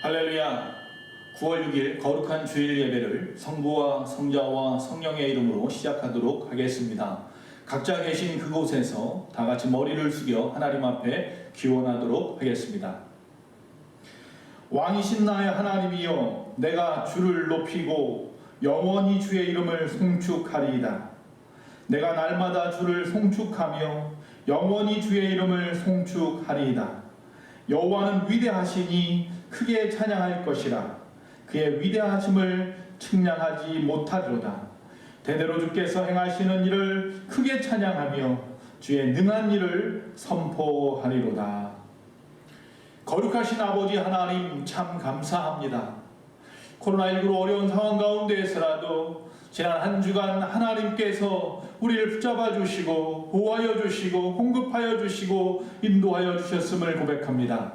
할렐루야. 9월 6일 거룩한 주일 예배를 성부와 성자와 성령의 이름으로 시작하도록 하겠습니다. 각자 계신 그곳에서 다 같이 머리를 숙여 하나님 앞에 기원하도록 하겠습니다. 왕이신 나의 하나님이여, 내가 주를 높이고 영원히 주의 이름을 송축하리이다. 내가 날마다 주를 송축하며 영원히 주의 이름을 송축하리이다. 여호와는 위대하시니 크게 찬양할 것이라. 그의 위대하심을 측량하지 못하리로다. 대대로 주께서 행하시는 일을 크게 찬양하며 주의 능한 일을 선포하리로다. 거룩하신 아버지 하나님, 참 감사합니다. 코로나19로 어려운 상황 가운데에서라도 지난 한 주간 하나님께서 우리를 붙잡아 주시고 보호하여 주시고 공급하여 주시고 인도하여 주셨음을 고백합니다.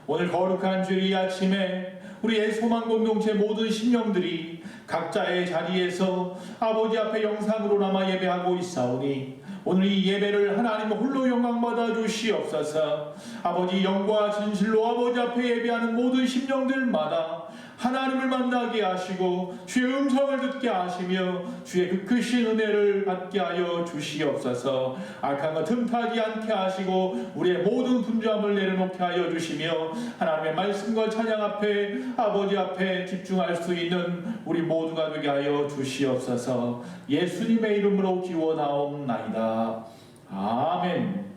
오늘 거룩한 주일 이 아침에 우리의 소망 공동체 모든 심령들이 각자의 자리에서 아버지 앞에 영상으로나마 예배하고 있사오니 오늘 이 예배를 하나님 홀로 영광받아 주시옵소서. 아버지 영과 진실로 아버지 앞에 예배하는 모든 심령들마다 하나님을 만나게 하시고 주의 음성을 듣게 하시며 주의 그 크신 은혜를 받게 하여 주시옵소서. 악한 것 틈타지 않게 하시고 우리의 모든 분주함을 내려놓게 하여 주시며 하나님의 말씀과 찬양 앞에 아버지 앞에 집중할 수 있는 우리 모두가 되게 하여 주시옵소서. 예수님의 이름으로 기원하옵나이다. 아멘.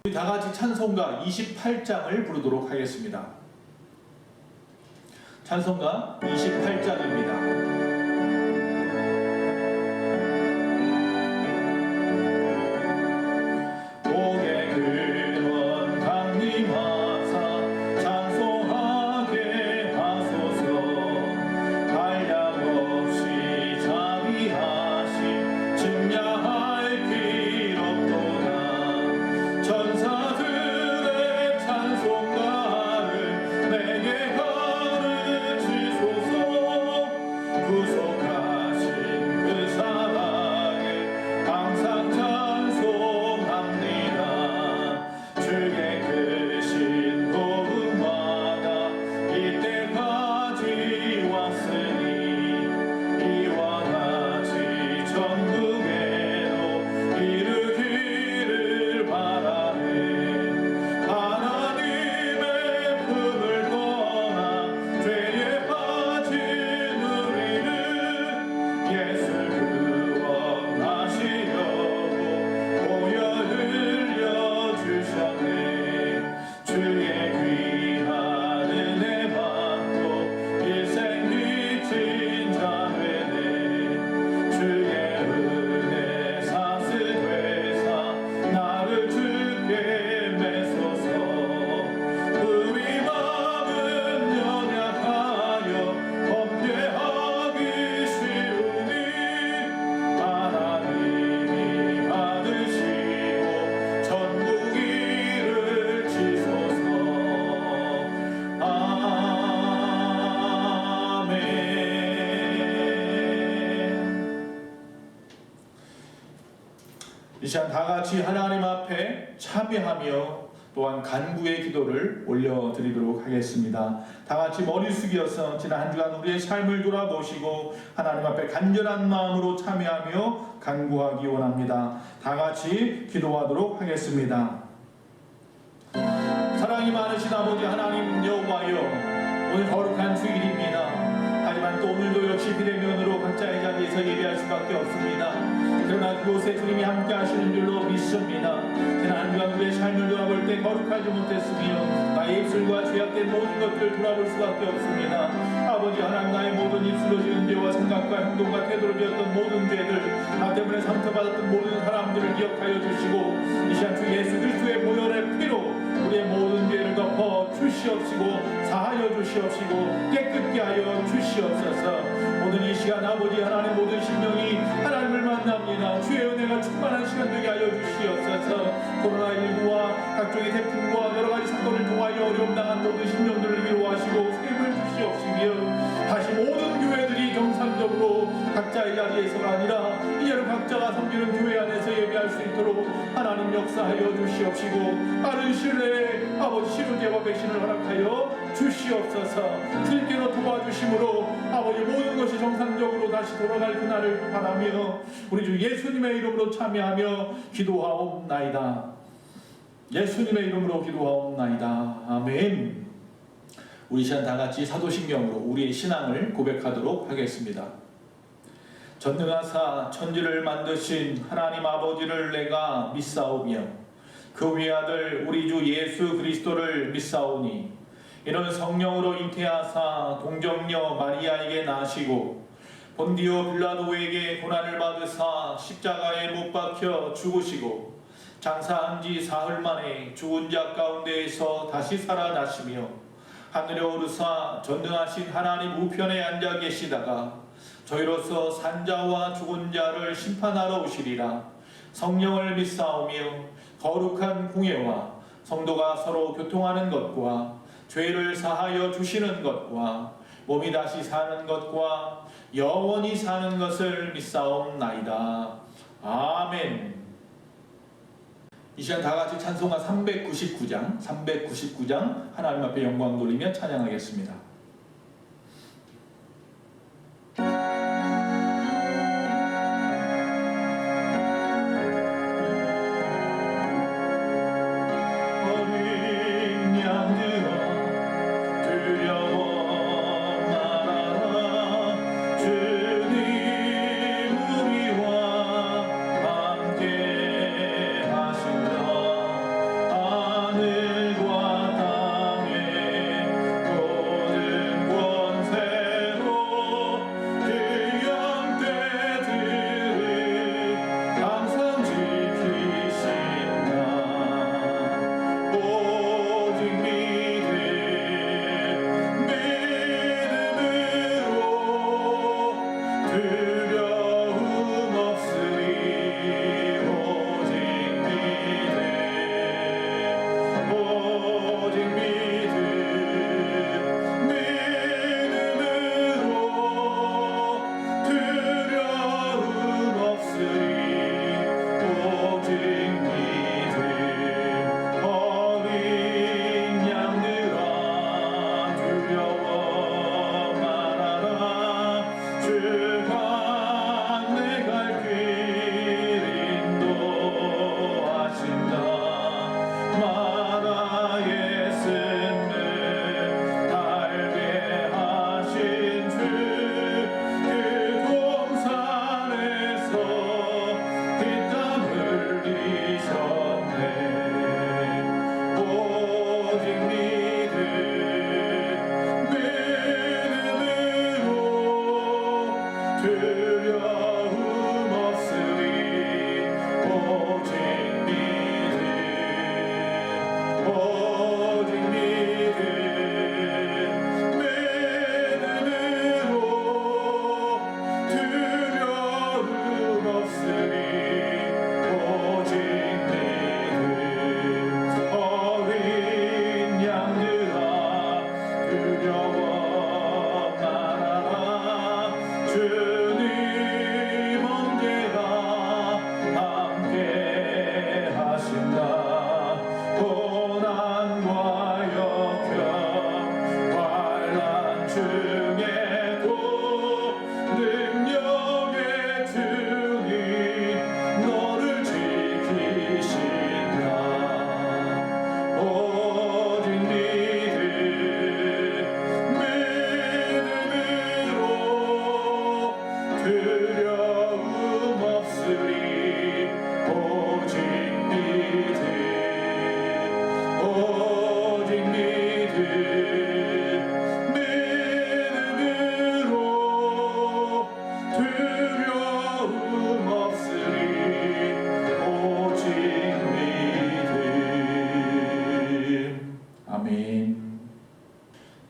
우리 다 같이 찬송가 28장을 부르도록 하겠습니다. 찬송가 28장입니다. 이 시간 다 같이 하나님 앞에 참여하며 또한 간구의 기도를 올려드리도록 하겠습니다. 다 같이 머리 숙여서 지난 한 주간 우리의 삶을 돌아보시고 하나님 앞에 간절한 마음으로 참여하며 간구하기 원합니다. 다 같이 기도하도록 하겠습니다. 사랑이 많으신 아버지 하나님 여호와여, 오늘 거룩한 주일입니다. 하지만 또 오늘도 역시 비대면으로 각자의 자리에서 예배할 수밖에 없습니다. 그러나 그곳에 주님이 함께 하시는 줄로 믿습니다. 지난 한 주간 우리의 삶을 돌아볼 때 거룩하지 못했으며 나의 입술과 죄악된 모든 것들을 돌아볼 수밖에 없습니다. 아버지 하나님, 나의 모든 입술로 지은 죄와 생각과 행동과 태도로 지었던 모든 죄들, 나 때문에 상처받았던 모든 사람들을 기억하여 주시고 이 시간 주 예수 그리스도의 보혈의 피로 우리의 모든 죄를 덮어 주시옵시고 사하여 주시옵시고 깨끗게 하여 주시옵소서. 오늘 이 시간 아버지 하나님 모든 심령이 하나님을 만납니다. 주의 은혜가 충만한 시간 되게 하여 주시옵소서. 코로나19와 각종의 태풍과 여러가지 사건을 통하여 어려움 당한 모든 심령들을 위로하시고 셈을 주시옵시며 다시 모든 교회들이 것이 정상적으로 각자의 자리에서가 아니라 이제는 각자가 섬기는 교회 안에서 예배할 수 있도록 하나님 역사하여 주시옵시고, 빠른 시일 내에 아버지 치료제와 백신을 허락하여 주시옵소서. 주님께서 도와주심으로 아버지 모든 것이 정상적으로 다시 돌아갈 그날을 바라며 우리 주 예수님의 이름으로 참여하며 기도하옵나이다. 예수님의 이름으로 기도하옵나이다. 아멘. 우리 시간 다 같이 사도신경으로 우리의 신앙을 고백하도록 하겠습니다. 전능하사 천지를 만드신 하나님 아버지를 내가 믿사오며 그 외아들 우리 주 예수 그리스도를 믿사오니 이는 성령으로 잉태하사 동정녀 마리아에게 나시고 본디오 빌라도에게 고난을 받으사 십자가에 못 박혀 죽으시고 장사한 지 사흘 만에 죽은 자 가운데에서 다시 살아나시며 하늘에 오르사 전능하신 하나님 우편에 앉아 계시다가 저희로서 산자와 죽은 자를 심판하러 오시리라. 성령을 믿사오며 거룩한 공예와 성도가 서로 교통하는 것과 죄를 사하여 주시는 것과 몸이 다시 사는 것과 영원히 사는 것을 믿사옵나이다. 아멘. 이 시간 다 같이 찬송가 399장 하나님 앞에 영광 돌리며 찬양하겠습니다.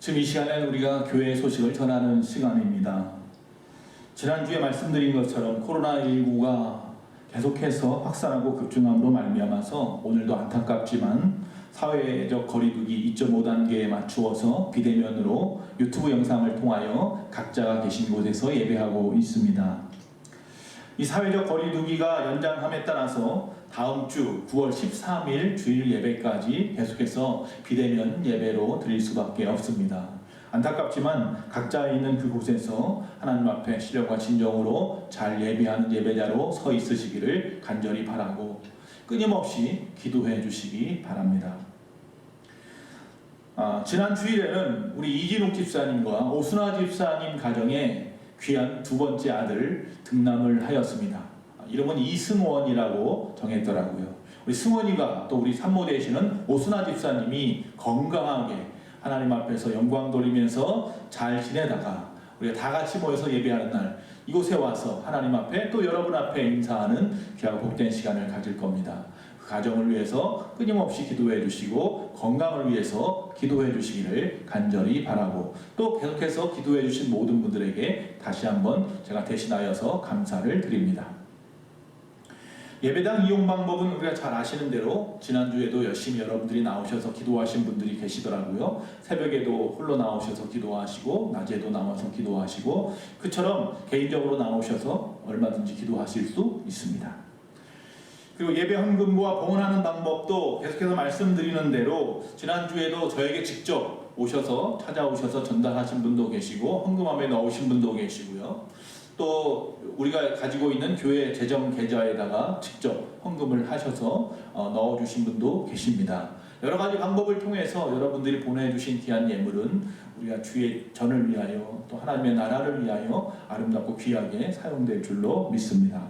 지금 이 시간에는 우리가 교회의 소식을 전하는 시간입니다. 지난주에 말씀드린 것처럼 코로나19가 계속해서 확산하고 급증함으로 말미암아서 오늘도 안타깝지만 사회적 거리두기 2.5단계에 맞추어서 비대면으로 유튜브 영상을 통하여 각자가 계신 곳에서 예배하고 있습니다. 이 사회적 거리두기가 연장함에 따라서 다음 주 9월 13일 주일 예배까지 계속해서 비대면 예배로 드릴 수밖에 없습니다. 안타깝지만 각자 있는 그곳에서 하나님 앞에 시력과 진정으로 잘 예배하는 예배자로 서 있으시기를 간절히 바라고 끊임없이 기도해 주시기 바랍니다. 지난 주일에는 우리 이진욱 집사님과 오순아 집사님 가정에 귀한 두 번째 아들 등남을 하였습니다. 이름은 이승원이라고 정했더라고요. 우리 승원이가 또 우리 산모 되시는 오순아 집사님이 건강하게 하나님 앞에서 영광 돌리면서 잘 지내다가 우리가 다 같이 모여서 예배하는 날 이곳에 와서 하나님 앞에 또 여러분 앞에 인사하는 귀하고 복된 시간을 가질 겁니다. 그 가정을 위해서 끊임없이 기도해 주시고 건강을 위해서 기도해 주시기를 간절히 바라고 또 계속해서 기도해 주신 모든 분들에게 다시 한번 제가 대신하여서 감사를 드립니다. 예배당 이용 방법은 우리가 잘 아시는 대로 지난주에도 열심히 여러분들이 나오셔서 기도하신 분들이 계시더라고요. 새벽에도 홀로 나오셔서 기도하시고 낮에도 나와서 기도하시고 그처럼 개인적으로 나오셔서 얼마든지 기도하실 수 있습니다. 그리고 예배 헌금과 봉헌하는 방법도 계속해서 말씀드리는 대로 지난주에도 저에게 직접 오셔서 찾아오셔서 전달하신 분도 계시고 헌금함에 넣으신 분도 계시고요. 또 우리가 가지고 있는 교회 재정 계좌에다가 직접 헌금을 하셔서 넣어주신 분도 계십니다. 여러 가지 방법을 통해서 여러분들이 보내주신 귀한 예물은 우리가 주의 전을 위하여 또 하나님의 나라를 위하여 아름답고 귀하게 사용될 줄로 믿습니다.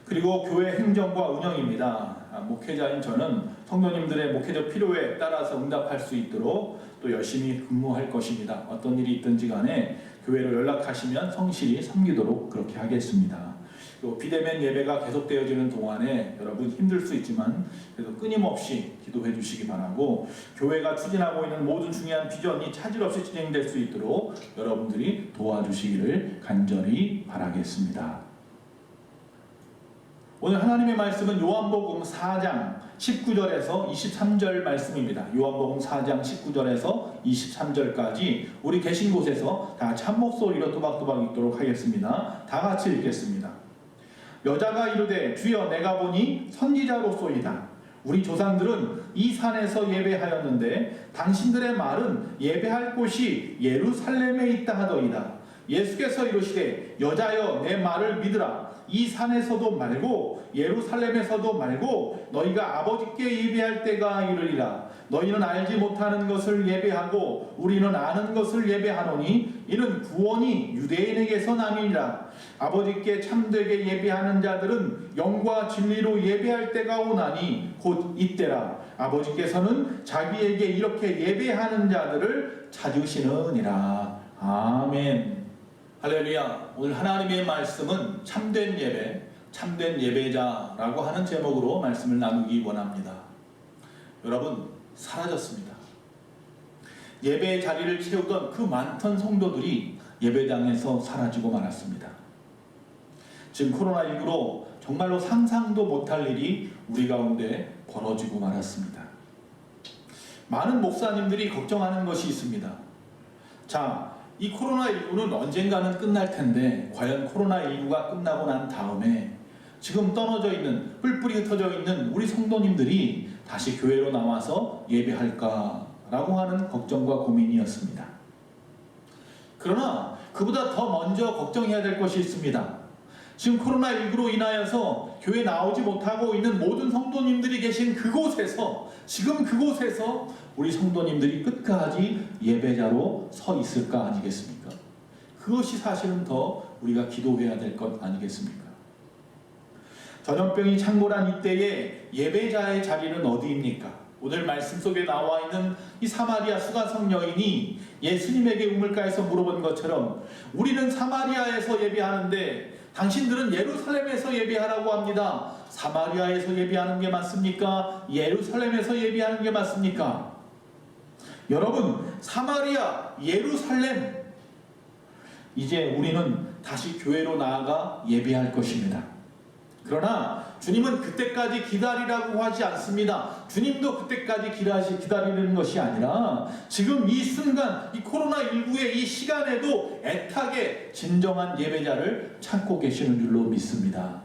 그리고 교회 행정과 운영입니다. 목회자인 저는 성도님들의 목회적 필요에 따라서 응답할 수 있도록 또 열심히 근무할 것입니다. 어떤 일이 있든지 간에 교회로 연락하시면 성실히 섬기도록 그렇게 하겠습니다. 그리고 비대면 예배가 계속되어지는 동안에 여러분 힘들 수 있지만 그래도 끊임없이 기도해 주시기 바라고 교회가 추진하고 있는 모든 중요한 비전이 차질 없이 진행될 수 있도록 여러분들이 도와주시기를 간절히 바라겠습니다. 오늘 하나님의 말씀은 요한복음 4장 19절에서 23절 말씀입니다. 요한복음 4장 19절에서 23절까지 우리 계신 곳에서 다 같이 한 목소리로 또박또박 읽도록 하겠습니다. 다 같이 읽겠습니다. 여자가 이르되 주여 내가 보니 선지자로소이다. 우리 조상들은 이 산에서 예배하였는데 당신들의 말은 예배할 곳이 예루살렘에 있다 하더이다. 예수께서 이르시되 여자여 내 말을 믿으라. 이 산에서도 말고 예루살렘에서도 말고 너희가 아버지께 예배할 때가 이르리라. 너희는 알지 못하는 것을 예배하고 우리는 아는 것을 예배하노니 이는 구원이 유대인에게서 나니라. 아버지께 참되게 예배하는 자들은 영과 진리로 예배할 때가 오나니 곧 이때라. 아버지께서는 자기에게 이렇게 예배하는 자들을 찾으시느니라. 아멘. 할렐루야. 오늘 하나님의 말씀은 참된 예배, 참된 예배자라고 하는 제목으로 말씀을 나누기 원합니다. 여러분, 사라졌습니다. 예배의 자리를 채우던 그 많던 성도들이 예배당에서 사라지고 말았습니다. 지금 코로나19로 정말로 상상도 못할 일이 우리 가운데 벌어지고 말았습니다. 많은 목사님들이 걱정하는 것이 있습니다. 자, 이 코로나19는 언젠가는 끝날 텐데 과연 코로나19가 끝나고 난 다음에 지금 떨어져 있는 뿔뿔이 흩어져 있는 우리 성도님들이 다시 교회로 나와서 예배할까라고 하는 걱정과 고민이었습니다. 그러나 그보다 더 먼저 걱정해야 될 것이 있습니다. 지금 코로나19로 인하여서 교회 나오지 못하고 있는 모든 성도님들이 계신 그곳에서 지금 그곳에서 우리 성도님들이 끝까지 예배자로 서 있을까 아니겠습니까? 그것이 사실은 더 우리가 기도해야 될 것 아니겠습니까? 전염병이 창궐한 이때에 예배자의 자리는 어디입니까? 오늘 말씀 속에 나와 있는 이 사마리아 수가성 여인이 예수님에게 우물가에서 물어본 것처럼 우리는 사마리아에서 예배하는데 당신들은 예루살렘에서 예배하라고 합니다. 사마리아에서 예배하는 게 맞습니까? 예루살렘에서 예배하는 게 맞습니까? 여러분, 사마리아, 예루살렘, 이제 우리는 다시 교회로 나아가 예배할 것입니다. 그러나 주님은 그때까지 기다리라고 하지 않습니다. 주님도 그때까지 기다리는 것이 아니라 지금 이 순간, 이 코로나19의 이 시간에도 애타게 진정한 예배자를 찾고 계시는 줄로 믿습니다.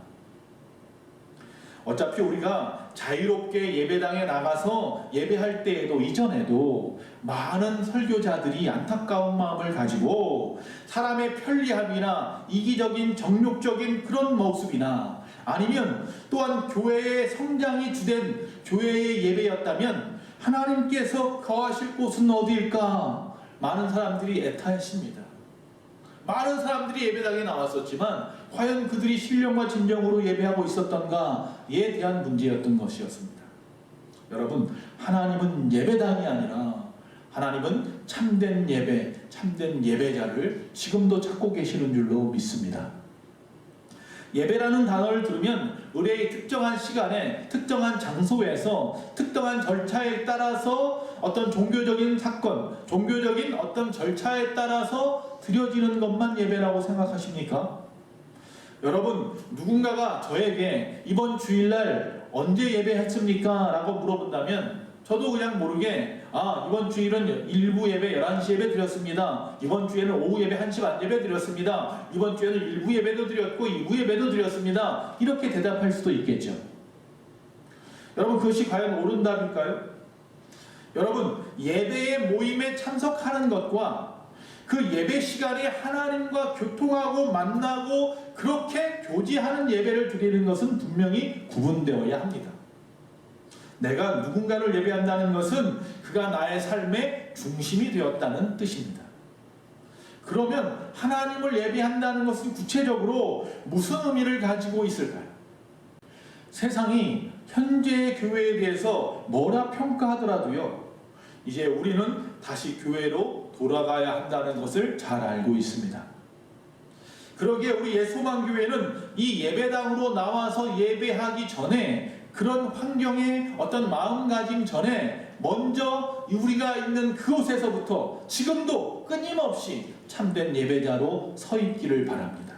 어차피 우리가 자유롭게 예배당에 나가서 예배할 때에도 이전에도 많은 설교자들이 안타까운 마음을 가지고 사람의 편리함이나 이기적인 정욕적인 그런 모습이나 아니면 또한 교회의 성장이 주된 교회의 예배였다면 하나님께서 거하실 곳은 어디일까? 많은 사람들이 애타했습니다. 많은 사람들이 예배당에 나왔었지만 과연 그들이 신령과 진정으로 예배하고 있었던가에 대한 문제였던 것이었습니다. 여러분, 하나님은 예배당이 아니라 하나님은 참된 예배, 참된 예배자를 지금도 찾고 계시는 줄로 믿습니다. 예배라는 단어를 들으면 의뢰의 특정한 시간에 특정한 장소에서 특정한 절차에 따라서 어떤 종교적인 사건, 종교적인 어떤 절차에 따라서 드려지는 것만 예배라고 생각하십니까? 여러분, 누군가가 저에게 이번 주일날 언제 예배했습니까? 라고 물어본다면 저도 그냥 모르게 이번 주일은 일부 예배 11시 예배 드렸습니다. 이번 주에는 오후 예배 1시 반 예배 드렸습니다. 이번 주에는 일부 예배도 드렸고 2부 예배도 드렸습니다. 이렇게 대답할 수도 있겠죠. 여러분, 그것이 과연 옳은 답일까요? 여러분, 예배의 모임에 참석하는 것과 그 예배 시간에 하나님과 교통하고 만나고 그렇게 교제하는 예배를 드리는 것은 분명히 구분되어야 합니다. 내가 누군가를 예배한다는 것은 그가 나의 삶의 중심이 되었다는 뜻입니다. 그러면 하나님을 예배한다는 것은 구체적으로 무슨 의미를 가지고 있을까요? 세상이 현재의 교회에 대해서 뭐라 평가하더라도요, 이제 우리는 다시 교회로 돌아가야 한다는 것을 잘 알고 있습니다. 그러기에 우리 예소망교회는 이 예배당으로 나와서 예배하기 전에 그런 환경의 어떤 마음가짐 전에 먼저 우리가 있는 그곳에서부터 지금도 끊임없이 참된 예배자로 서 있기를 바랍니다.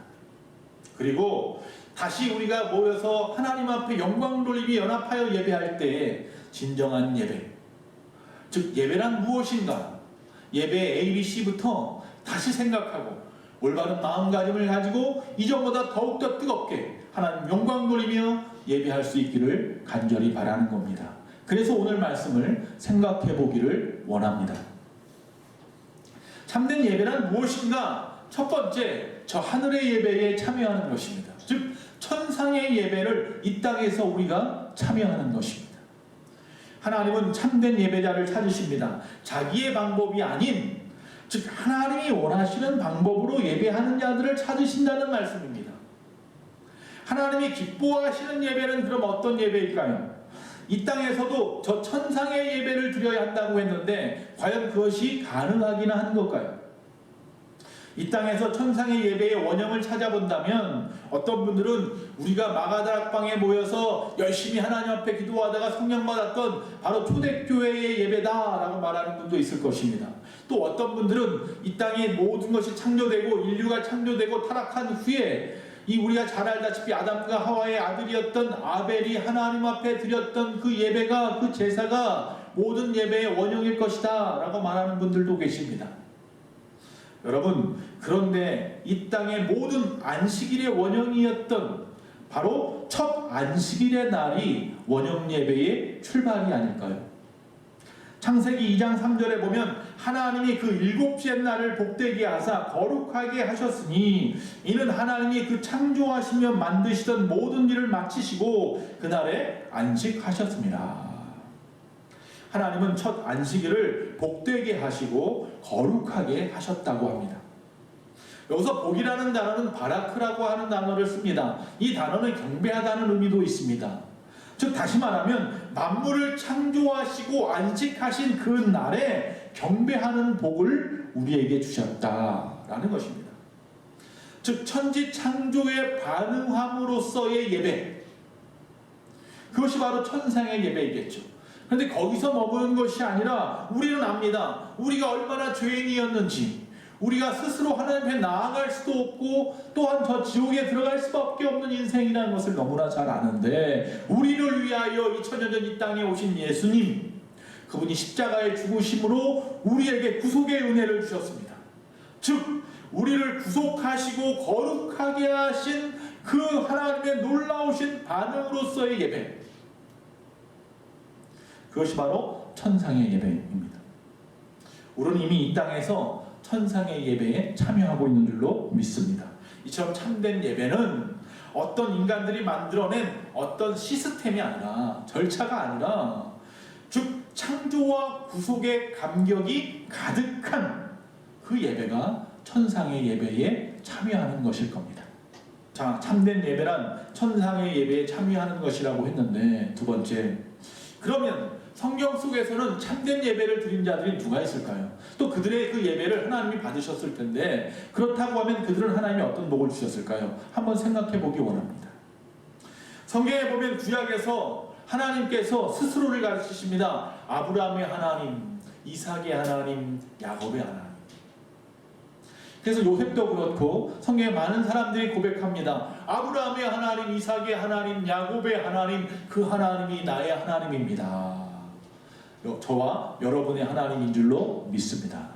그리고 다시 우리가 모여서 하나님 앞에 영광 돌리며 연합하여 예배할 때에 진정한 예배, 즉 예배란 무엇인가? 예배 ABC부터 다시 생각하고 올바른 마음가짐을 가지고 이전보다 더욱더 뜨겁게 하나님 영광 돌리며 예배할 수 있기를 간절히 바라는 겁니다. 그래서 오늘 말씀을 생각해 보기를 원합니다. 참된 예배란 무엇인가? 첫 번째, 저 하늘의 예배에 참여하는 것입니다. 즉 천상의 예배를 이 땅에서 우리가 참여하는 것입니다. 하나님은 참된 예배자를 찾으십니다. 자기의 방법이 아닌, 즉 하나님이 원하시는 방법으로 예배하는 자들을 찾으신다는 말씀입니다. 하나님이 기뻐하시는 예배는 그럼 어떤 예배일까요? 이 땅에서도 저 천상의 예배를 드려야 한다고 했는데 과연 그것이 가능하기나 한 걸까요? 이 땅에서 천상의 예배의 원형을 찾아본다면 어떤 분들은 우리가 마가다락방에 모여서 열심히 하나님 앞에 기도하다가 성령 받았던 바로 초대교회의 예배다라고 말하는 분도 있을 것입니다. 또 어떤 분들은 이 땅에 모든 것이 창조되고 인류가 창조되고 타락한 후에 이 우리가 잘 알다시피 아담과 하와의 아들이었던 아벨이 하나님 앞에 드렸던 그 예배가, 그 제사가 모든 예배의 원형일 것이다 라고 말하는 분들도 계십니다. 여러분, 그런데 이 땅의 모든 안식일의 원형이었던 바로 첫 안식일의 날이 원형 예배의 출발이 아닐까요? 창세기 2장 3절에 보면 하나님이 그 일곱째 날을 복되게 하사 거룩하게 하셨으니 이는 하나님이 그 창조하시며 만드시던 모든 일을 마치시고 그날에 안식하셨습니다. 하나님은 첫 안식일을 복되게 하시고 거룩하게 하셨다고 합니다. 여기서 복이라는 단어는 바라크라고 하는 단어를 씁니다. 이 단어는 경배하다는 의미도 있습니다. 즉 다시 말하면 만물을 창조하시고 안식하신 그 날에 경배하는 복을 우리에게 주셨다라는 것입니다. 즉 천지 창조에 반응함으로써의 예배, 그것이 바로 천상의 예배이겠죠. 그런데 거기서 머무는 것이 아니라 우리는 압니다. 우리가 얼마나 죄인이었는지, 우리가 스스로 하나님 앞에 나아갈 수도 없고 또한 저 지옥에 들어갈 수밖에 없는 인생이라는 것을 너무나 잘 아는데, 우리를 위하여 2000년 전 이 땅에 오신 예수님, 그분이 십자가의 죽으심으로 우리에게 구속의 은혜를 주셨습니다. 즉 우리를 구속하시고 거룩하게 하신 그 하나님의 놀라우신 반응으로서의 예배, 그것이 바로 천상의 예배입니다. 우리는 이미 이 땅에서 천상의 예배에 참여하고 있는 줄로 믿습니다. 이처럼 참된 예배는 어떤 인간들이 만들어낸 어떤 시스템이 아니라, 절차가 아니라, 즉 창조와 구속의 감격이 가득한 그 예배가 천상의 예배에 참여하는 것일 겁니다. 자, 참된 예배란 천상의 예배에 참여하는 것이라고 했는데, 두 번째, 그러면 성경 속에서는 참된 예배를 드린 자들이 누가 있을까요? 또 그들의 그 예배를 하나님이 받으셨을 텐데, 그렇다고 하면 그들은 하나님이 어떤 복을 주셨을까요? 한번 생각해 보기 원합니다. 성경에 보면 구약에서 하나님께서 스스로를 가르치십니다. 아브라함의 하나님, 이삭의 하나님, 야곱의 하나님. 그래서 요셉도 그렇고 성경에 많은 사람들이 고백합니다. 아브라함의 하나님, 이삭의 하나님, 야곱의 하나님, 그 하나님이 나의 하나님입니다. 저와 여러분의 하나님인 줄로 믿습니다.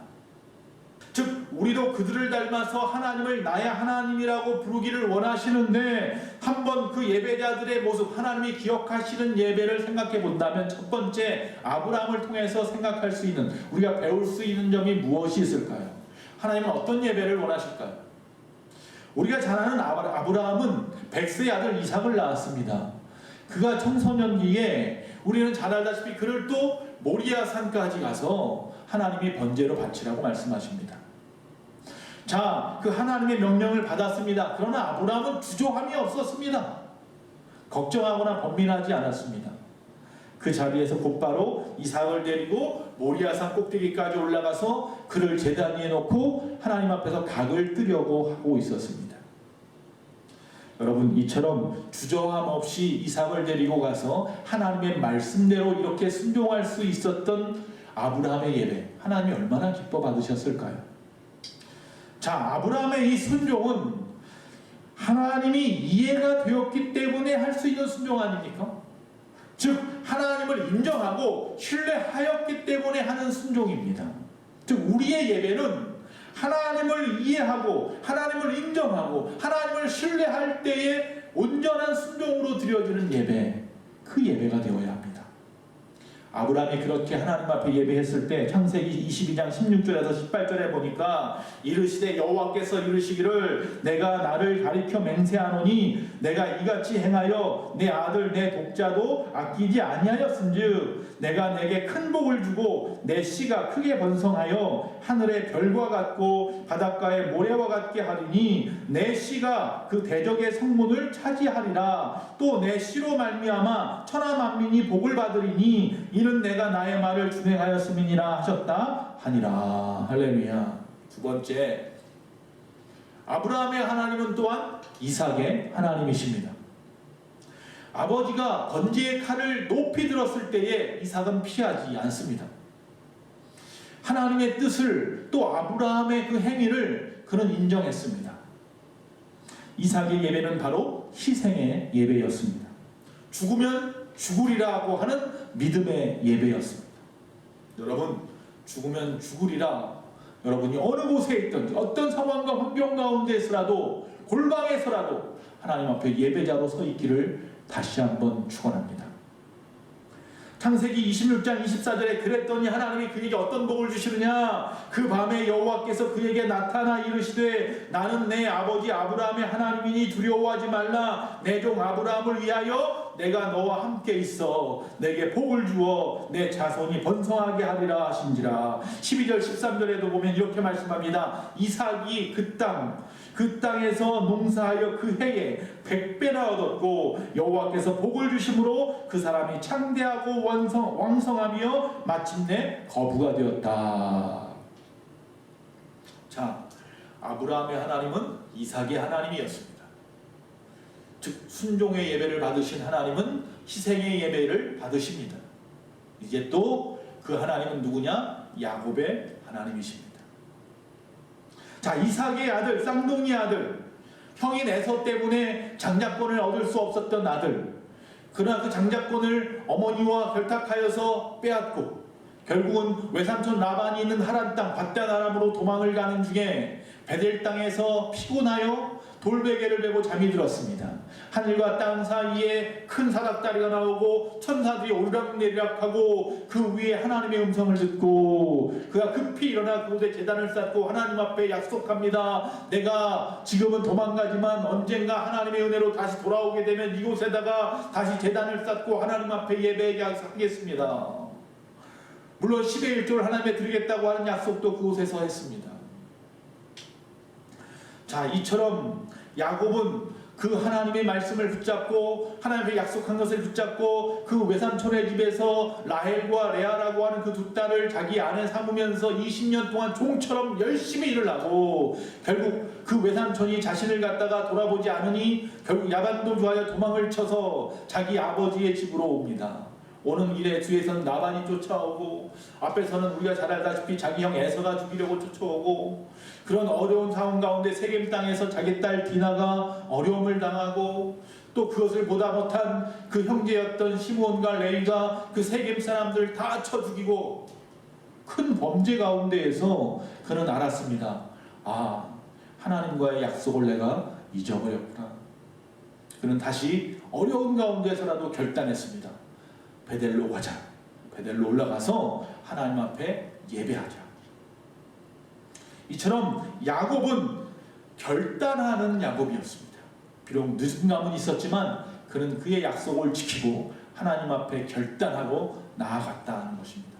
즉 우리도 그들을 닮아서 하나님을 나의 하나님이라고 부르기를 원하시는데, 한번 그 예배자들의 모습, 하나님이 기억하시는 예배를 생각해 본다면, 첫 번째 아브라함을 통해서 생각할 수 있는, 우리가 배울 수 있는 점이 무엇이 있을까요? 하나님은 어떤 예배를 원하실까요? 우리가 잘 아는 아브라함은 백세의 아들 이삭을 낳았습니다. 그가 청소년기에 우리는 잘 알다시피 그를 또 모리아 산까지 가서 하나님이 번제로 바치라고 말씀하십니다. 자, 그 하나님의 명령을 받았습니다. 그러나 아브라함은 주저함이 없었습니다. 걱정하거나 번민하지 않았습니다. 그 자리에서 곧바로 이삭을 데리고 모리아산 꼭대기까지 올라가서 그를 제단 위에 놓고 하나님 앞에서 각을 뜨려고 하고 있었습니다. 여러분, 이처럼 주저함 없이 이삭을 데리고 가서 하나님의 말씀대로 이렇게 순종할 수 있었던 아브라함의 예배, 하나님이 얼마나 기뻐 받으셨을까요? 자, 아브라함의 이 순종은 하나님이 이해가 되었기 때문에 할 수 있는 순종 아닙니까? 즉 하나님을 인정하고 신뢰하였기 때문에 하는 순종입니다. 즉 우리의 예배는 하나님을 이해하고 하나님을 인정하고 하나님을 신뢰할 때에 온전한 순종으로 드려지는 예배, 그 예배가 되어야 합니다. 아브라함이 그렇게 하나님 앞에 예배했을 때 창세기 22장 16절에서 18절에 보니까 이르시되 여호와께서 이르시기를 내가 나를 가리켜 맹세하노니 내가 이같이 행하여 내 아들 내 독자도 아끼지 아니하였은즉 내가 내게 큰 복을 주고 내 씨가 크게 번성하여 하늘의 별과 같고 바닷가의 모래와 같게 하리니 내 씨가 그 대적의 성문을 차지하리라. 또 내 씨로 말미암아 천하 만민이 복을 받으리니 이는 내가 나의 말을 준행하였음이니라 하셨다 하니라. 할렐루야. 두 번째, 아브라함의 하나님은 또한 이삭의 하나님이십니다. 아버지가 번제의 칼을 높이 들었을 때에 이삭은 피하지 않습니다. 하나님의 뜻을, 또 아브라함의 그 행위를 그는 인정했습니다. 이삭의 예배는 바로 희생의 예배였습니다. 죽으면 죽으리라고 하는 믿음의 예배였습니다. 여러분, 죽으면 죽으리라, 여러분이 어느 곳에 있든지 어떤 상황과 환경 가운데서라도 골방에서라도 하나님 앞에 예배자로 서 있기를 다시 한번 축원합니다. 창세기 26장 24절에 그랬더니 하나님이 그에게 어떤 복을 주시느냐? 그 밤에 여호와께서 그에게 나타나 이르시되 나는 내 아버지 아브라함의 하나님이니 두려워하지 말라. 내 종 아브라함을 위하여 내가 너와 함께 있어 내게 복을 주어 내 자손이 번성하게 하리라 하신지라. 12절 13절에도 보면 이렇게 말씀합니다. 이삭이 그 땅에서 농사하여 그 해에 100배나 얻었고 여호와께서 복을 주심으로 그 사람이 창대하고 왕성하며 마침내 거부가 되었다. 자, 아브라함의 하나님은 이삭의 하나님이었습니다. 즉 순종의 예배를 받으신 하나님은 희생의 예배를 받으십니다. 이제 또 그 하나님은 누구냐? 야곱의 하나님이십니다. 자, 이삭의 아들, 쌍둥이 아들, 형인 에서 때문에 장자권을 얻을 수 없었던 아들, 그러나 그 장자권을 어머니와 결탁하여서 빼앗고 결국은 외삼촌 라반이 있는 하란 땅 밧단 아람으로 도망을 가는 중에 베델 땅에서 피곤하여 돌베개를 메고 잠이 들었습니다. 하늘과 땅 사이에 큰 사닥다리가 나오고 천사들이 오르락내리락하고 그 위에 하나님의 음성을 듣고 그가 급히 일어나 그곳에 제단을 쌓고 하나님 앞에 약속합니다. 내가 지금은 도망가지만 언젠가 하나님의 은혜로 다시 돌아오게 되면 이곳에다가 다시 제단을 쌓고 하나님 앞에 예배하겠습니다. 물론 10의 1조를 하나님께 드리겠다고 하는 약속도 그곳에서 했습니다. 자, 이처럼 야곱은 그 하나님의 말씀을 붙잡고 하나님의 약속한 것을 붙잡고 그 외삼촌의 집에서 라헬과 레아라고 하는 그 두 딸을 자기 아내 삼으면서 20년 동안 종처럼 열심히 일을 하고 결국 그 외삼촌이 자신을 갖다가 돌아보지 않으니 결국 야반도주하여 도망을 쳐서 자기 아버지의 집으로 옵니다. 오는 길에 뒤에서는 나반이 쫓아오고 앞에서는 우리가 잘 알다시피 자기 형 에서가 죽이려고 쫓아오고 그런 어려운 상황 가운데 세겜 땅에서 자기 딸 디나가 어려움을 당하고 또 그것을 보다 못한 그 형제였던 시므온과 레위가 그 세겜 사람들 다 쳐 죽이고 큰 범죄 가운데에서 그는 알았습니다. 아, 하나님과의 약속을 내가 잊어버렸구나. 그는 다시 어려운 가운데서라도 결단했습니다. 베델로 가자. 베델로 올라가서 하나님 앞에 예배하자. 이처럼 야곱은 결단하는 야곱이었습니다. 비록 늦은 감은 있었지만 그는 그의 약속을 지키고 하나님 앞에 결단하고 나아갔다는 것입니다.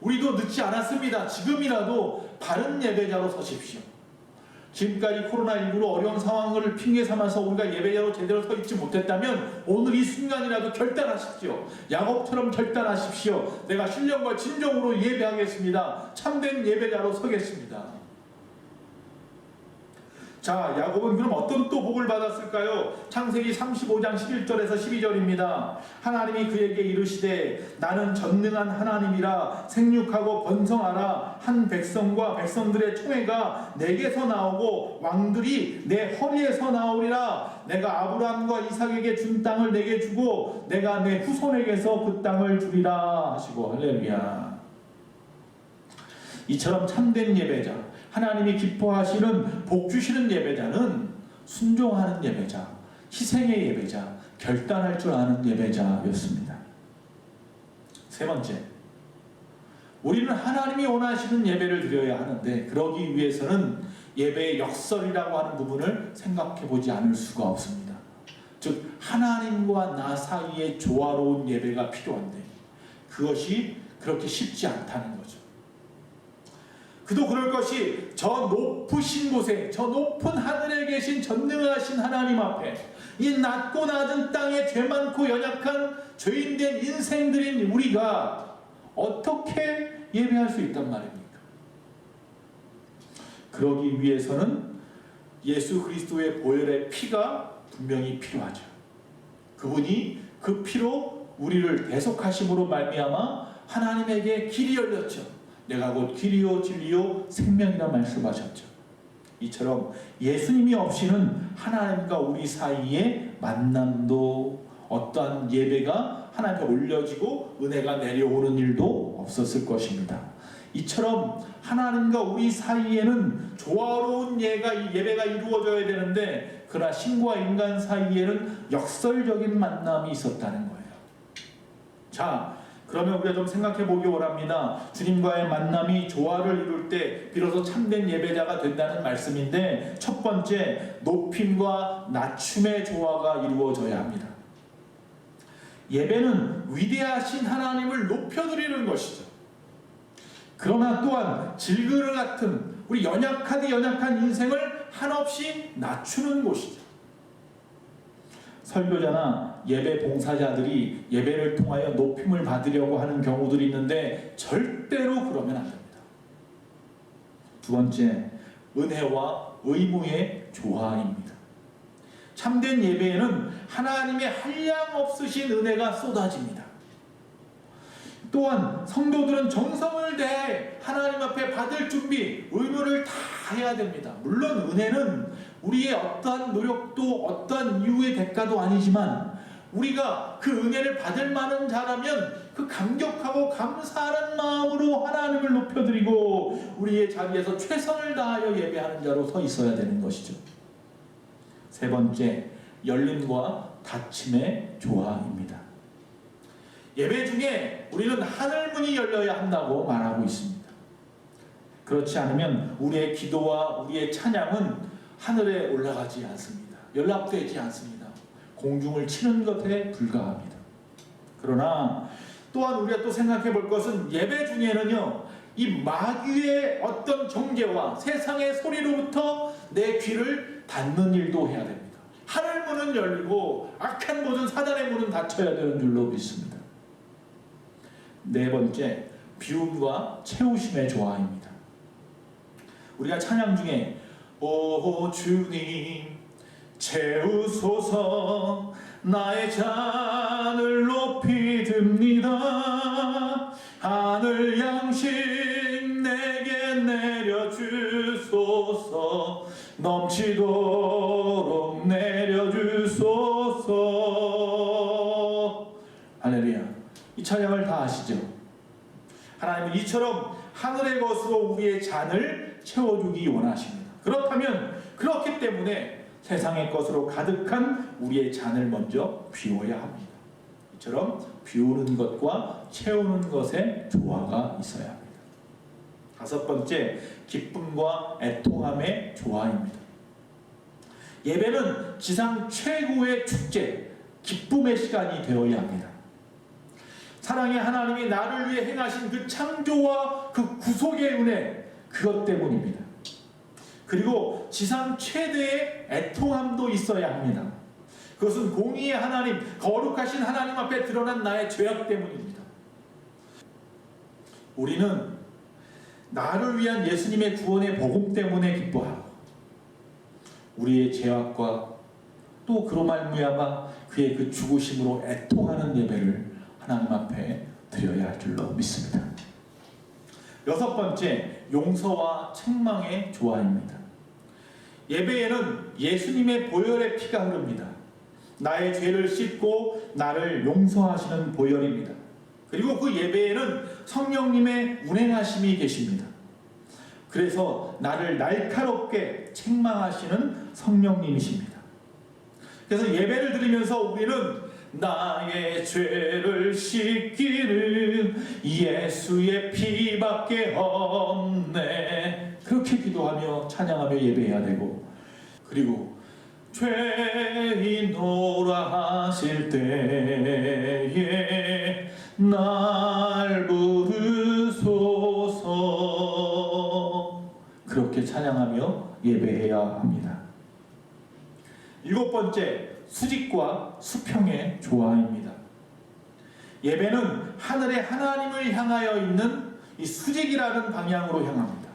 우리도 늦지 않았습니다. 지금이라도 바른 예배자로 서십시오. 지금까지 코로나19로 어려운 상황을 핑계 삼아서 우리가 예배자로 제대로 서 있지 못했다면 오늘 이 순간이라도 결단하십시오. 야곱처럼 결단하십시오. 내가 신령과 진정으로 예배하겠습니다. 참된 예배자로 서겠습니다. 자, 야곱은 그럼 어떤 또 복을 받았을까요? 창세기 35장 11절에서 12절입니다. 하나님이 그에게 이르시되 나는 전능한 하나님이라 생육하고 번성하라. 한 백성과 백성들의 총회가 내게서 나오고 왕들이 내 허리에서 나오리라. 내가 아브라함과 이삭에게 준 땅을 내게 주고 내가 내 후손에게서 그 땅을 주리라 하시고. 할렐루야. 이처럼 참된 예배자, 하나님이 기뻐하시는 복 주시는 예배자는 순종하는 예배자, 희생의 예배자, 결단할 줄 아는 예배자였습니다. 세 번째, 우리는 하나님이 원하시는 예배를 드려야 하는데 그러기 위해서는 예배의 역설이라고 하는 부분을 생각해 보지 않을 수가 없습니다. 즉 하나님과 나 사이에 조화로운 예배가 필요한데 그것이 그렇게 쉽지 않다는 거죠. 그도 그럴 것이 저 높으신 곳에 저 높은 하늘에 계신 전능하신 하나님 앞에 이 낮고 낮은 땅에 죄 많고 연약한 죄인된 인생들인 우리가 어떻게 예배할 수 있단 말입니까? 그러기 위해서는 예수 그리스도의 보혈의 피가 분명히 필요하죠. 그분이 그 피로 우리를 대속하심으로 말미암아 하나님에게 길이 열렸죠. 내가 곧 길이요 진리요 생명이라 말씀하셨죠. 이처럼 예수님이 없이는 하나님과 우리 사이의 만남도 어떠한 예배가 하나님께 올려지고 은혜가 내려오는 일도 없었을 것입니다. 이처럼 하나님과 우리 사이에는 조화로운 예배가 이루어져야 되는데 그러나 신과 인간 사이에는 역설적인 만남이 있었다는 거예요. 자, 그러면 우리가 좀 생각해 보기 원합니다. 주님과의 만남이 조화를 이룰 때 비로소 참된 예배자가 된다는 말씀인데 첫 번째, 높임과 낮춤의 조화가 이루어져야 합니다. 예배는 위대하신 하나님을 높여드리는 것이죠. 그러나 또한 질그릇 같은 우리 연약한 인생을 한없이 낮추는 곳이죠. 설교자나 예배 봉사자들이 예배를 통하여 높임을 받으려고 하는 경우들이 있는데 절대로 그러면 안 됩니다. 두 번째, 은혜와 의무의 조화입니다. 참된 예배에는 하나님의 한량없으신 은혜가 쏟아집니다. 또한 성도들은 정성을 다해 하나님 앞에 받을 준비, 의무를 다 해야 됩니다. 물론 은혜는 우리의 어떠한 노력도 어떠한 이유의 대가도 아니지만 우리가 그 은혜를 받을 만한 자라면 그 감격하고 감사하는 마음으로 하나님을 높여드리고 우리의 자리에서 최선을 다하여 예배하는 자로 서 있어야 되는 것이죠. 세 번째, 열림과 닫힘의 조화입니다. 예배 중에 우리는 하늘문이 열려야 한다고 말하고 있습니다. 그렇지 않으면 우리의 기도와 우리의 찬양은 하늘에 올라가지 않습니다. 연락되지 않습니다. 공중을 치는 것에 불과합니다. 그러나 또한 우리가 또 생각해 볼 것은 예배 중에는요, 이 마귀의 어떤 정죄와 세상의 소리로부터 내 귀를 닫는 일도 해야 됩니다. 하늘문은 열리고 악한 모든 사단의 문은 닫혀야 되는 줄로 믿습니다. 네 번째, 비움과 채우심의 조화입니다. 우리가 찬양 중에 오 주님 채우소서 나의 잔을 높이 듭니다. 하늘 양식 내게 내려주소서 넘치도록 내려주소서. 할렐루야. 이 찬양을 다 아시죠? 하나님은 이처럼 하늘의 것으로 우리의 잔을 채워주기 원하십니다. 그렇기 때문에 세상의 것으로 가득한 우리의 잔을 먼저 비워야 합니다. 이처럼 비우는 것과 채우는 것에 조화가 있어야 합니다. 다섯 번째, 기쁨과 애통함의 조화입니다. 예배는 지상 최고의 축제, 기쁨의 시간이 되어야 합니다. 사랑의 하나님이 나를 위해 행하신 그 창조와 그 구속의 은혜, 그것 때문입니다. 그리고 지상 최대의 애통함도 있어야 합니다. 그것은 공의의 하나님, 거룩하신 하나님 앞에 드러난 나의 죄악 때문입니다. 우리는 나를 위한 예수님의 구원의 복음 때문에 기뻐하고 우리의 죄악과 또 그로 말미암아 그의 그 죽으심으로 애통하는 예배를 하나님 앞에 드려야 할 줄로 믿습니다. 여섯 번째, 용서와 책망의 조화입니다. 예배에는 예수님의 보혈의 피가 흐릅니다. 나의 죄를 씻고 나를 용서하시는 보혈입니다. 그리고 그 예배에는 성령님의 운행하심이 계십니다. 그래서 나를 날카롭게 책망하시는 성령님이십니다. 그래서 예배를 드리면서 우리는 나의 죄를 씻기는 예수의 피밖에 없네, 그렇게 기도하며 찬양하며 예배해야 되고, 그리고 죄인노라 하실 때에 날 부르소서, 그렇게 찬양하며 예배해야 합니다. 일곱 번째, 수직과 수평의 조화입니다. 예배는 하늘의 하나님을 향하여 있는 이 수직이라는 방향으로 향합니다.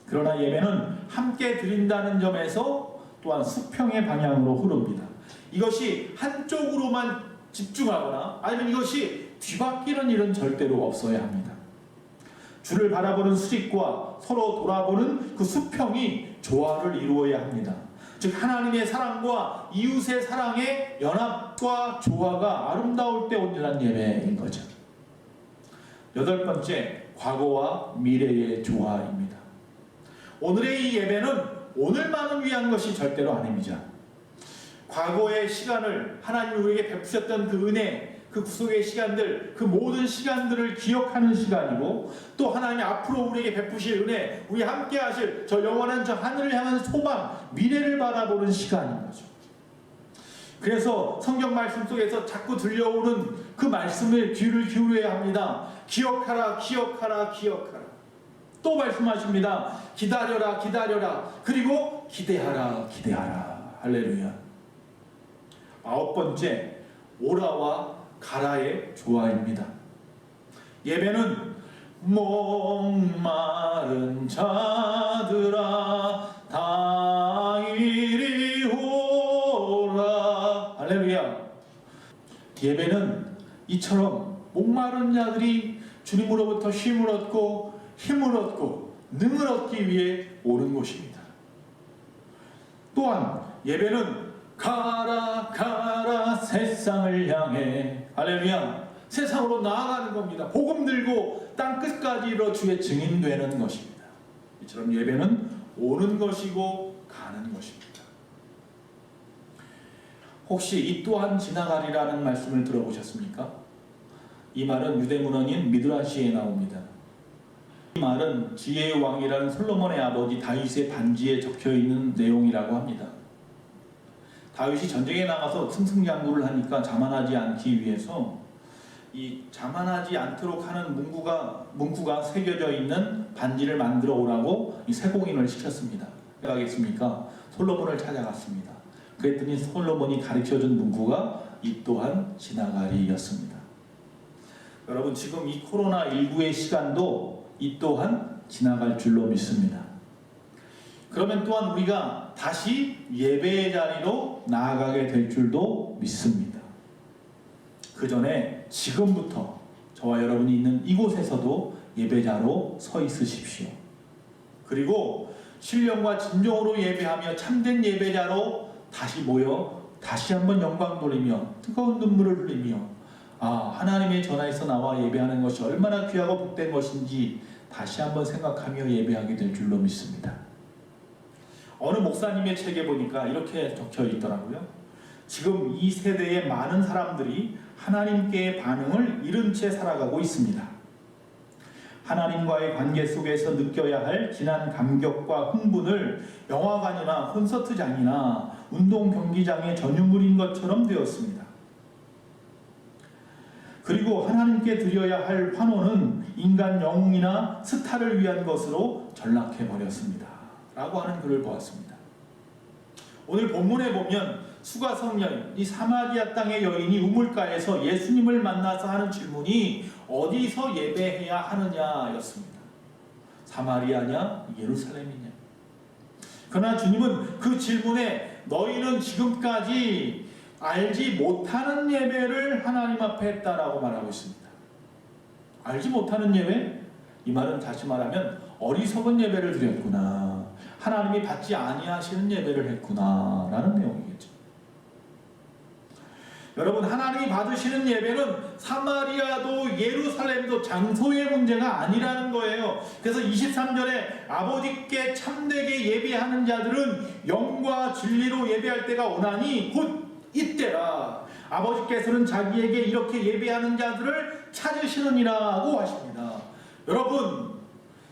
그러나 예배는 함께 드린다는 점에서 또한 수평의 방향으로 흐릅니다. 이것이 한쪽으로만 집중하거나 아니면 이것이 뒤바뀌는 일은 절대로 없어야 합니다. 주를 바라보는 수직과 서로 돌아보는 그 수평이 조화를 이루어야 합니다. 즉 하나님의 사랑과 이웃의 사랑의 연합과 조화가 아름다울 때 온전한 예배인 거죠. 여덟 번째, 과거와 미래의 조화입니다. 오늘의 이 예배는 오늘만을 위한 것이 절대로 아닙니다. 과거의 시간을 하나님이 우리에게 베푸셨던 그 은혜, 그 구속의 시간들, 그 모든 시간들을 기억하는 시간이고, 또 하나님이 앞으로 우리에게 베푸실 은혜, 우리 함께 하실 저 영원한 저 하늘을 향한 소망, 미래를 바라보는 시간인 거죠. 그래서 성경 말씀 속에서 자꾸 들려오는 그 말씀을 귀를 기울여야 합니다. 기억하라, 기억하라, 기억하라. 또 말씀하십니다. 기다려라, 기다려라. 그리고 기대하라, 기대하라. 할렐루야. 아홉 번째, 오라와 가라의 조화입니다. 예배는 목마른 자들아 다 이리 오라. 할렐루야. 예배는 이처럼 목마른 자들이 주님으로부터 쉼을 얻고 힘을 얻고 능을 얻기 위해 오는 곳입니다. 또한 예배는 가라 가라 세상을 향해, 할렐루야, 세상으로 나아가는 겁니다. 복음 들고 땅끝까지 이르러 주의 증인 되는 것입니다. 이처럼 예배는 오는 것이고 가는 것입니다. 혹시 이 또한 지나가리라는 말씀을 들어보셨습니까? 이 말은 유대문헌인 미드라시에 나옵니다. 이 말은 지혜의 왕이라는 솔로몬의 아버지 다윗의 반지에 적혀있는 내용이라고 합니다. 다윗이 전쟁에 나가서 승승장구를 하니까 자만하지 않기 위해서 이 자만하지 않도록 하는 문구가 새겨져 있는 반지를 만들어 오라고 이 세공인을 시켰습니다. 왜 가겠습니까? 솔로몬을 찾아갔습니다. 그랬더니 솔로몬이 가르쳐준 문구가 이 또한 지나가리였습니다. 여러분, 지금 이 코로나19의 시간도 이 또한 지나갈 줄로 믿습니다. 그러면 또한 우리가 다시 예배의 자리로 나아가게 될 줄도 믿습니다. 그 전에 지금부터 저와 여러분이 있는 이곳에서도 예배자로 서 있으십시오. 그리고 신령과 진정으로 예배하며 참된 예배자로 다시 모여 다시 한번 영광 돌리며 뜨거운 눈물을 흘리며 하나님의 전화에서 나와 예배하는 것이 얼마나 귀하고 복된 것인지 다시 한번 생각하며 예배하게 될 줄로 믿습니다. 어느 목사님의 책에 보니까 이렇게 적혀 있더라고요. 지금 이 세대의 많은 사람들이 하나님께의 반응을 잃은 채 살아가고 있습니다. 하나님과의 관계 속에서 느껴야 할 진한 감격과 흥분을 영화관이나 콘서트장이나 운동 경기장의 전유물인 것처럼 되었습니다. 그리고 하나님께 드려야 할 환호는 인간 영웅이나 스타를 위한 것으로 전락해버렸습니다. 라고 하는 글을 보았습니다. 오늘 본문에 보면 수가성 여인, 이 사마리아 땅의 여인이 우물가에서 예수님을 만나서 하는 질문이 어디서 예배해야 하느냐였습니다. 사마리아냐 예루살렘이냐. 그러나 주님은 그 질문에 너희는 지금까지 알지 못하는 예배를 하나님 앞에 했다라고 말하고 있습니다. 알지 못하는 예배? 이 말은 다시 말하면 어리석은 예배를 드렸구나, 하나님이 받지 아니하시는 예배를 했구나 라는 내용이겠죠. 여러분, 하나님이 받으시는 예배는 사마리아도 예루살렘도 장소의 문제가 아니라는 거예요. 그래서 23절에 아버지께 참되게 예배하는 자들은 영과 진리로 예배할 때가 오나니 곧 이때라. 아버지께서는 자기에게 이렇게 예배하는 자들을 찾으시느니라고 하십니다. 여러분,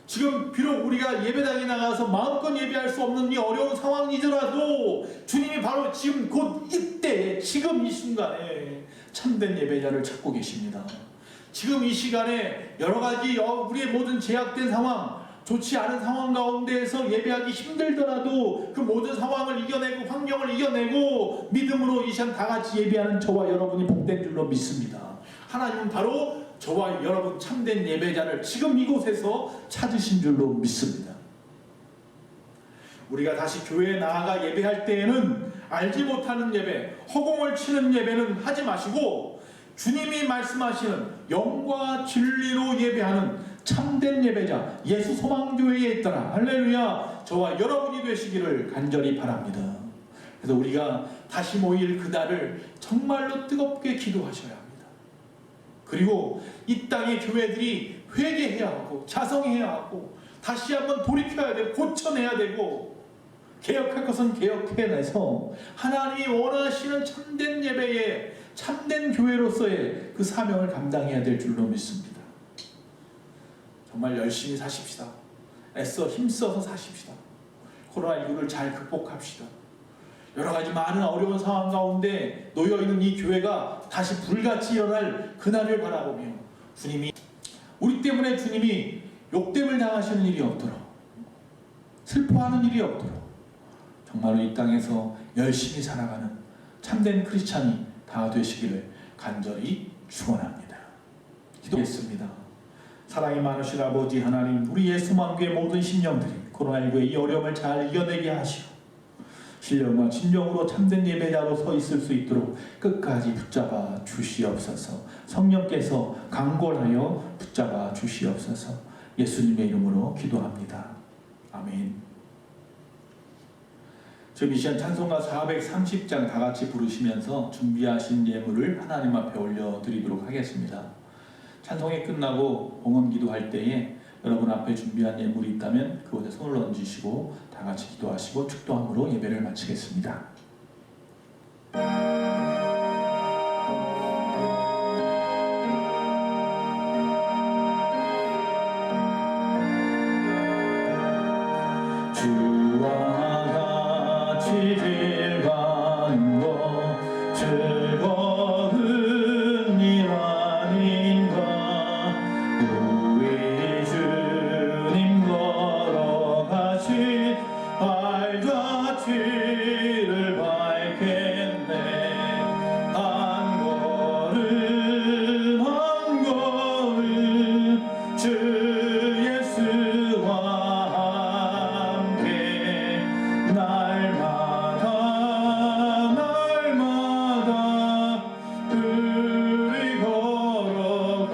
지금 비록 우리가 예배당에 나가서 마음껏 예배할 수 없는 이 어려운 상황이더라도 주님이 바로 지금 곧 이때, 지금 이 순간에 참된 예배자를 찾고 계십니다. 지금 이 시간에 여러 가지 우리의 모든 제약된 상황, 좋지 않은 상황 가운데에서 예배하기 힘들더라도 그 모든 상황을 이겨내고 환경을 이겨내고 믿음으로 이 시간 다 같이 예배하는 저와 여러분이 복된 줄로 믿습니다. 하나님은 바로 저와 여러분 참된 예배자를 지금 이곳에서 찾으신 줄로 믿습니다. 우리가 다시 교회에 나아가 예배할 때에는 알지 못하는 예배, 허공을 치는 예배는 하지 마시고 주님이 말씀하시는 영과 진리로 예배하는 참된 예배자 예수 소망교회에 있더라. 할렐루야. 저와 여러분이 되시기를 간절히 바랍니다. 그래서 우리가 다시 모일 그날을 정말로 뜨겁게 기도하셔야 합니다. 그리고 이 땅의 교회들이 회개해야 하고 자성해야 하고 다시 한번 돌이켜야 되고 고쳐내야 되고 개혁할 것은 개혁해내서 하나님이 원하시는 참된 예배에 참된 교회로서의 그 사명을 감당해야 될 줄로 믿습니다. 정말 열심히 사십시다. 애써 힘써서 사십시다. 코로나19를 잘 극복합시다. 여러 가지 많은 어려운 상황 가운데 놓여있는 이 교회가 다시 불같이 일어날 그날을 바라보며 우리 때문에 주님이 욕됨을 당하시는 일이 없도록, 슬퍼하는 일이 없도록 정말로 이 땅에서 열심히 살아가는 참된 크리스찬이 다 되시기를 간절히 축원합니다. 기도했습니다. 사랑이 많으신 아버지 하나님, 우리 예수만교의 모든 심령들이 코로나19의 이 어려움을 잘 이겨내게 하시고 신령과 진정으로 참된 예배자로 서 있을 수 있도록 끝까지 붙잡아 주시옵소서. 성령께서 강권하여 붙잡아 주시옵소서. 예수님의 이름으로 기도합니다. 아멘. 지금 이 시간 찬송가 430장 다 같이 부르시면서 준비하신 예물을 하나님 앞에 올려드리도록 하겠습니다. 찬송이 끝나고 봉헌 기도할 때에 여러분 앞에 준비한 예물이 있다면 그곳에 손을 얹으시고 다 같이 기도하시고 축도함으로 예배를 마치겠습니다. 주와 같이 길 가는 것 즐거운 일 아닌가. 우리 주님 걸어가신 발자취를 밟겠네. 한 걸음 한 걸음 주 예수와 함께 날마다 우리 걸어가리.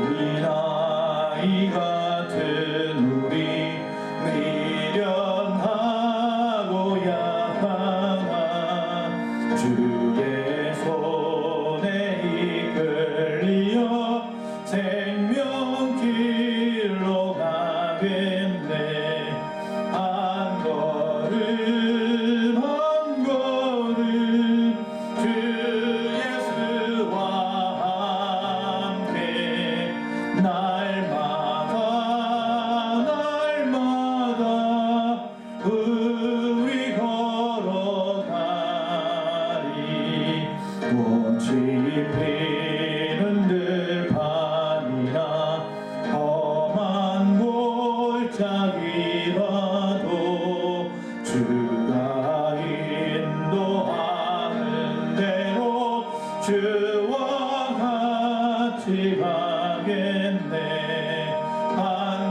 우리 나이 같은 우리 미련하고 약한 주의 손에 이끌리어 생명길로 가겠네. 한 걸음 한 걸음 주 예수와 함께 날마다 우리 걸어가리. 꽃이 피는 들판이나 험한 골짜기라도 주가 인도하는 대로 주와 같이 가겠네. 한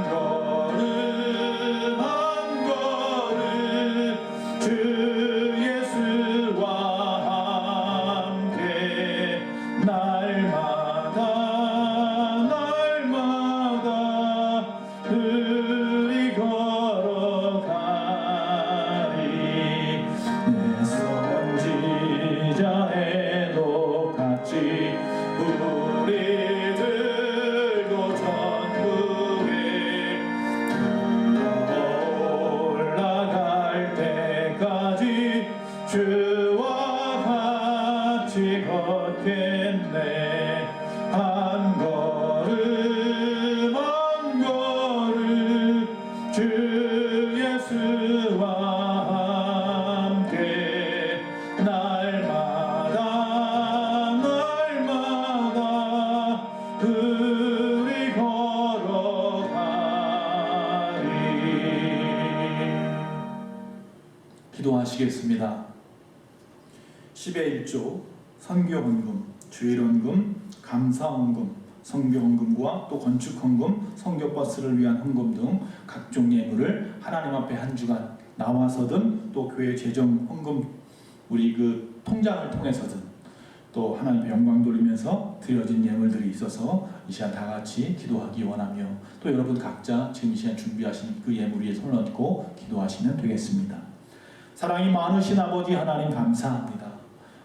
걸음 한 걸음 주 예수와 함께 날마다 우리 걸어가리. 내 선지자의 똑같이 우리들도 천국에 올라갈 때까지 주와 같이 걷겠네. 한 걸음 한 걸음 주 예수와 함께 날마다 우리 걸어가리. 기도하시겠습니다. 10의 1조 선교헌금, 주일헌금, 감사헌금, 성교헌금과 또 건축헌금, 성교버스를 위한 헌금 등 각종 예물을 하나님 앞에 한 주간 나와서든 또 교회 재정 헌금 우리 그 통장을 통해서든 또 하나님의 영광 돌리면서 드려진 예물들이 있어서 이 시간 다 같이 기도하기 원하며 또 여러분 각자 지금 이 시간 준비하신 그 예물 위에 손을 얹고 기도하시면 되겠습니다. 사랑이 많으신 아버지 하나님 감사합니다.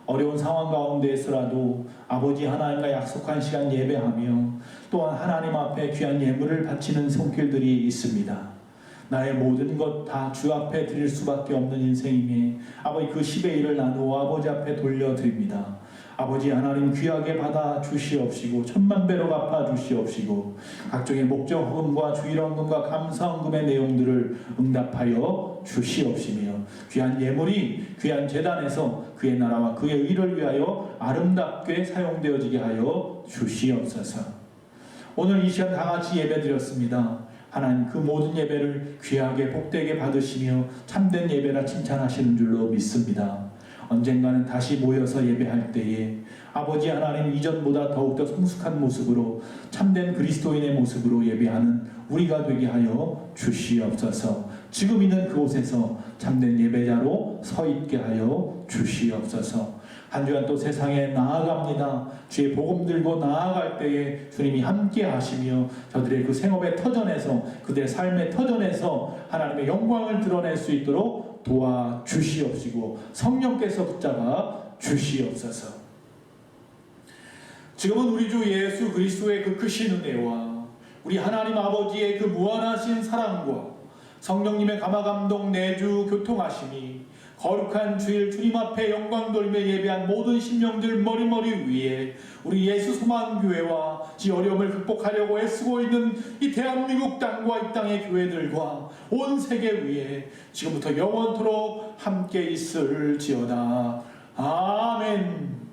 어려운 상황 가운데에서라도 아버지 하나님과 약속한 시간 예배하며 또한 하나님 앞에 귀한 예물을 바치는 손길들이 있습니다. 나의 모든 것 다 주 앞에 드릴 수밖에 없는 인생이니 아버지 그 10의 1을 나누어 아버지 앞에 돌려드립니다. 아버지 하나님 귀하게 받아 주시옵시고 천만 배로 갚아 주시옵시고 각종의 목적 헌금과 주일 헌금과 감사 헌금의 내용들을 응답하여 주시옵시며 귀한 예물이 귀한 제단에서 그의 나라와 그의 의를 위하여 아름답게 사용되어지게 하여 주시옵소서. 오늘 이 시간 다 같이 예배드렸습니다. 하나님 그 모든 예배를 귀하게 복되게 받으시며 참된 예배라 칭찬하시는 줄로 믿습니다. 언젠가는 다시 모여서 예배할 때에 아버지 하나님 이전보다 더욱더 성숙한 모습으로 참된 그리스도인의 모습으로 예배하는 우리가 되게 하여 주시옵소서. 지금 있는 그곳에서 참된 예배자로 서 있게 하여 주시옵소서. 한 주간 또 세상에 나아갑니다. 주의 복음 들고 나아갈 때에 주님이 함께 하시며 저들의 그 생업의 터전에서, 그들의 삶의 터전에서 하나님의 영광을 드러낼 수 있도록 도와주시옵시고 성령께서 붙잡아 주시옵소서. 지금은 우리 주 예수 그리스도의 그 크신 은혜와 우리 하나님 아버지의 그 무한하신 사랑과 성령님의 감화감동 내주 교통하심이 거룩한 주일 주님 앞에 영광 돌며 예배한 모든 심령들 머리머리 위에 우리 예수 소망교회와 이 어려움을 극복하려고 애쓰고 있는 이 대한민국 땅과 이 땅의 교회들과 온 세계 위에 지금부터 영원토록 함께 있을지어다. 아멘.